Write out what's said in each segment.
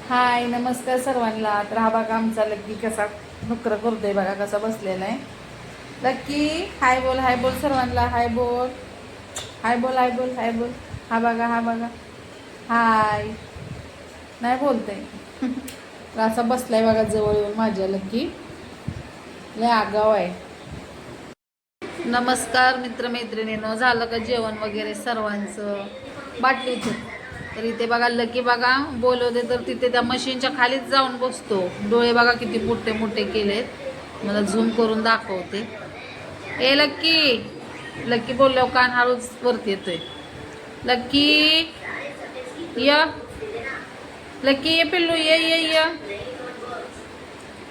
हाय नमस्कार सर्वांना. तर हा बघा आमचा लक्की कसा नोकर करतोय बघा, कसा बसलेला आहे. लक्की हाय बोल, हाय बोल सर्वांना, हाय बोल, हाय बोल, हाय बोल, हाय बोल. हा बघा, हा बघा, हाय नाही बोलते. तर असा बसलाय बघा जवळ येऊन माझ्या. लक्की लय आगाव आहे. नमस्कार मित्रमैत्रिणींनो, झालं का जेवण वगैरे सर्वांचं? बाटलीचं. तर इथे बघा लकी बघा बोलवते तर तिथे त्या मशीनच्या खालीच जाऊन बसतो. डोळे बघा किती मोठे मोठे केलेत. मला झूम करून दाखवते. ए लक्की, लक्की बोलल्यावर कान हळूच वरती येतोय. लक्की य, लक्की ये पिल्लू, ये ये ये.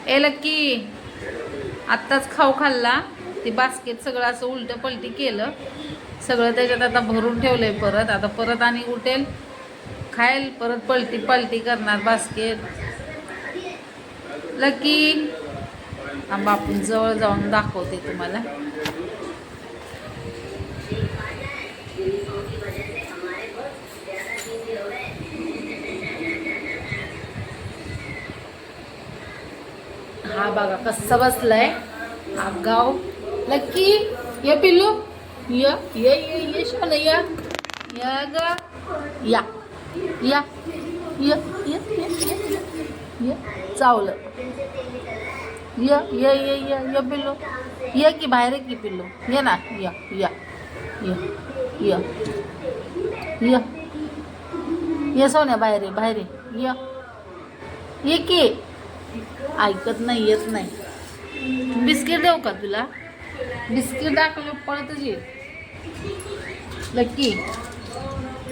ए लक्की, आत्ताच खाऊ खाल्ला. ती बास्केट सगळं असं उलटं पलटी केलं, सगळं त्याच्यात आता भरून ठेवलंय. परत आता परत आणि उठेल, खायला, परत पलटी पलटी करणार बास्केट. लकी आंबा आपण जवळ जाऊन दाखवते तुम्हाला. हा बघा कसं बसलाय आगाव. लक्की ये पिल्लू, ये ये ये ये शोन, या या ग, या या य य य चावलं. य य य य य पिल्लू, ये की बाहेर की पिल्लू, ये ना, या या य य य ये सोन्या, बाहेर ये, बाहेर ये, ये की. ऐकत नाही, येत नाही. बिस्किट देऊ का तुला? बिस्किट दाखवले पळतच ये. लक्की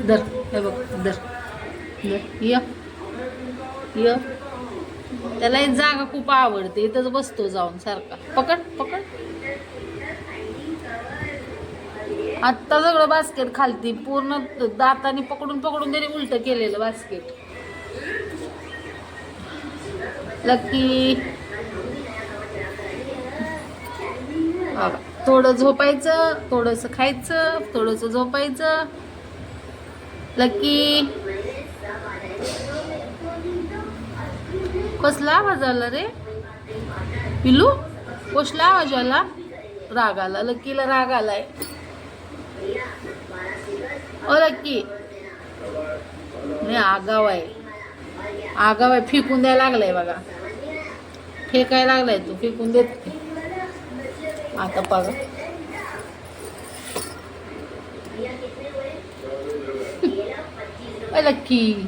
दर, हे बघ दर, दर य य. त्याला एक जागा खूप आवडते, इथंच बसतो जाऊन सारखा. पकड पकड. आत्ता सगळं बास्केट खालती पूर्ण दाताने पकडून पकडून त्याने उलट केलेलं बास्केट. लक्की थोडं झोपायचं, थोडंसं खायचं, थोडंसं झोपायचं. लक्की कसला आवाज आला रे पिल्लू? कसला आवाज आला? राग आला, लक्कीला राग आलाय. ओ लक्की नाही, आगाव आहे, आगाव आहे. फेकून द्यायला लागलाय बघा, फेकायला लागलाय. तू फेकून देत आता बघा. लक्की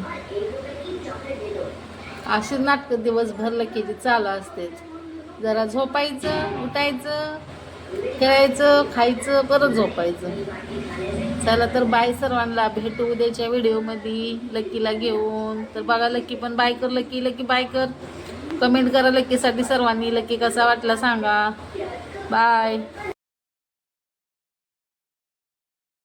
असे नाटक दिवसभर लक्कीची चालू असते. जरा झोपायचं, उठायचं, खेळायचं, खायचं, परत झोपायचं. चला तर बाय सर्वांना, भेटू उद्याच्या व्हिडिओमध्ये लक्कीला घेऊन. तर बघा लक्की पण बाय कर. लक्की लक्की बाय कर. कमेंट करा लक्कीसाठी सर्वांनी. लक्की कसा वाटला सांगा. बाय.